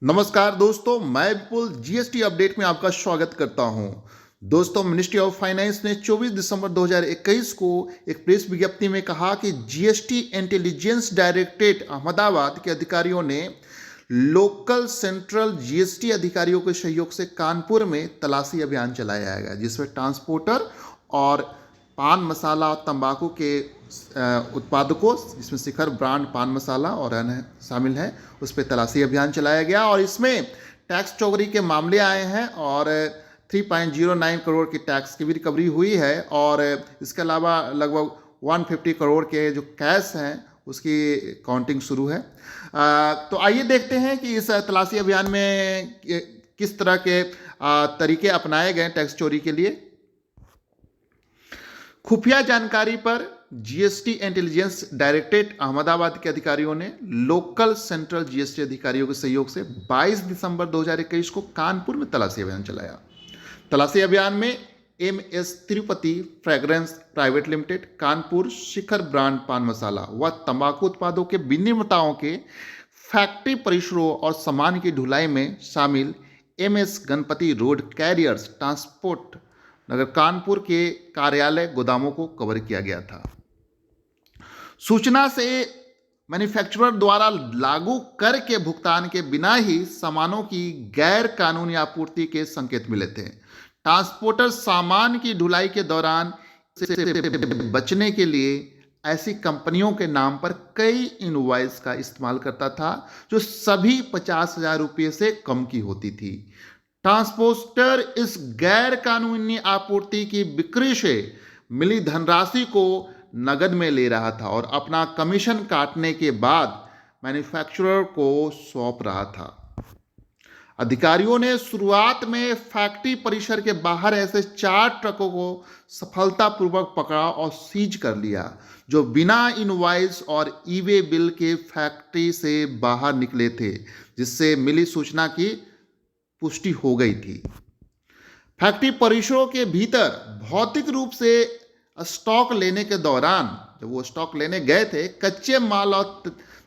नमस्कार दोस्तों, मैं विपुल जीएसटी अपडेट में आपका स्वागत करता हूं। दोस्तों, मिनिस्ट्री ऑफ फाइनेंस ने 24 दिसंबर 2021 को एक प्रेस विज्ञप्ति में कहा कि जीएसटी इंटेलिजेंस डायरेक्टरेट अहमदाबाद के अधिकारियों ने लोकल सेंट्रल जीएसटी अधिकारियों के सहयोग से कानपुर में तलाशी अभियान चलाया गया, जिसमें ट्रांसपोर्टर और पान मसाला और तंबाकू के उत्पादकों, जिसमें शिखर ब्रांड पान मसाला और अन्य शामिल है, उस पर तलाशी अभियान चलाया गया और इसमें टैक्स चोरी के मामले आए हैं और 3.09 करोड़ की टैक्स की भी रिकवरी हुई है और इसके अलावा लगभग 150 करोड़ के जो कैश हैं उसकी काउंटिंग शुरू है। तो आइए देखते हैं कि इस तलाशी अभियान में किस तरह के तरीके अपनाए गए टैक्स चोरी के लिए। खुफिया जानकारी पर जीएसटी इंटेलिजेंस डायरेक्टरेट अहमदाबाद के अधिकारियों ने लोकल सेंट्रल जीएसटी अधिकारियों के सहयोग से 22 दिसंबर 2021 को कानपुर में तलाशी अभियान चलाया। तलाशी अभियान में MS Tirupati fragrance private limited, Kanpur Shikhar brand पान मसाला व तंबाकू उत्पादों के विनिर्माताओं के फैक्ट्री परिसरों और सामान की ढुलाई में शामिल MS Ganpati road carriers transport नगर कानपुर के कार्यालय गोदामों को कवर किया गया था। सूचना से मैन्युफैक्चरर द्वारा लागू कर के भुगतान के बिना ही सामानों की गैर कानूनी आपूर्ति के संकेत मिले थे। ट्रांसपोर्टर सामान की ढुलाई के दौरान से बचने के लिए ऐसी कंपनियों के नाम पर कई इनवॉइस का इस्तेमाल करता था जो सभी 50,000 रुपये से कम की होती थी। ट्रांसपोर्टर इस गैर कानूनी आपूर्ति की बिक्री से मिली धनराशि को नगद में ले रहा था और अपना कमीशन काटने के बाद मैन्युफैक्चरर को सौंप रहा था। अधिकारियों ने शुरुआत में फैक्ट्री परिसर के बाहर ऐसे 4 ट्रकों को सफलतापूर्वक पकड़ा और सीज कर लिया, जो बिना इनवॉइस और ई-वे बिल के फैक्ट्री से बाहर निकले थे, जिससे मिली सूचना की पुष्टि हो गई थी। फैक्ट्री परिसरों के भीतर भौतिक रूप से स्टॉक लेने के दौरान, जब वो स्टॉक लेने गए थे, कच्चे माल और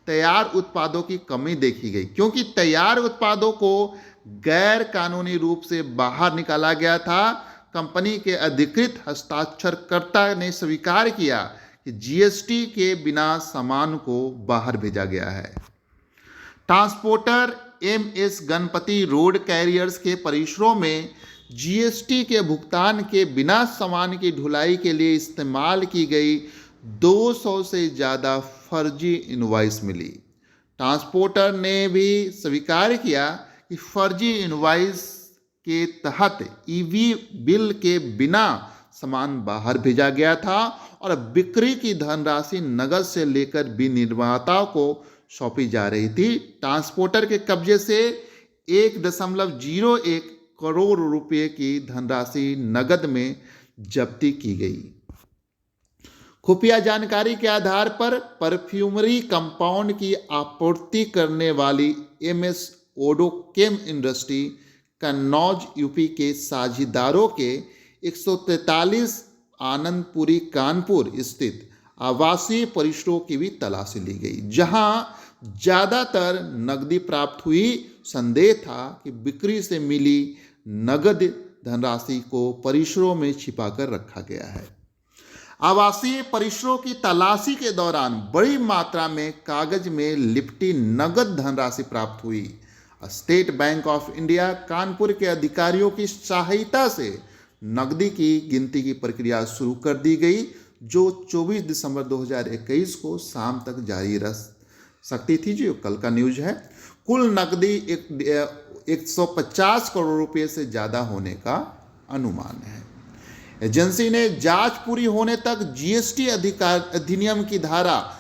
तैयार उत्पादों की कमी देखी गई, क्योंकि तैयार उत्पादों को गैर कानूनी रूप से बाहर निकाला गया था। कंपनी के अधिकृत हस्ताक्षरकर्ता ने स्वीकार किया कि जीएसटी के बिना सामान को बाहर भेजा गया है। Transporter MS Ganpati road carriers के परिसरों में जीएसटी के भुगतान के बिना सामान की ढुलाई के लिए इस्तेमाल की गई 200 से ज़्यादा फर्जी इनवॉइस मिली। ट्रांसपोर्टर ने भी स्वीकार किया कि फर्जी इनवॉइस के तहत ई-वे बिल के बिना सामान बाहर भेजा गया था और बिक्री की धनराशि नगद से लेकर विनिर्माता को सौंपी जा रही थी। ट्रांसपोर्टर के कब्जे से 1.01 करोड़ रुपए की धनराशि नगद में जब्ती की गई। खुफिया जानकारी के आधार पर परफ्यूमरी कंपाउंड की आपूर्ति करने वाली एमएस ओडोकेम इंडस्ट्री कन्नौज यूपी के साझेदारों के 143 आनंदपुरी कानपुर स्थित आवासीय परिसरों की भी तलाशी ली गई, जहां ज़्यादातर नकदी प्राप्त हुई। संदेह था कि बिक्री से मिली नगद धनराशि को परिसरों में छिपाकर रखा गया है। आवासीय परिसरों की तलाशी के दौरान बड़ी मात्रा में कागज में लिपटी नगद धनराशि प्राप्त हुई। State bank of India Kanpur के अधिकारियों की सहायता से नकदी की गिनती की प्रक्रिया शुरू कर दी गई, जो 24 दिसंबर 2021 को शाम तक जारी रह सकती थी, जो कल का न्यूज है। कुल नकदी 150 करोड़ रुपए से ज़्यादा होने का अनुमान है। एजेंसी ने जांच पूरी होने तक जीएसटी अधिनियम की धारा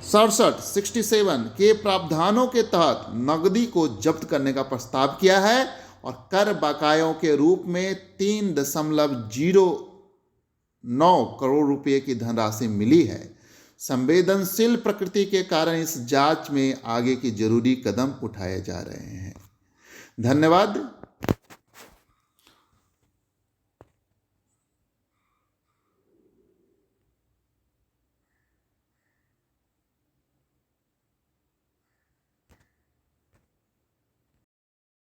67 के प्रावधानों के तहत नकदी को जब्त करने का प्रस्ताव किया है और कर बकायों के रूप में 3.09 करोड़ रुपए की धनराशि मिली है। संवेदनशील प्रकृति के कारण इस जांच में आगे की जरूरी कदम उठाए जा रहे हैं। धन्यवाद।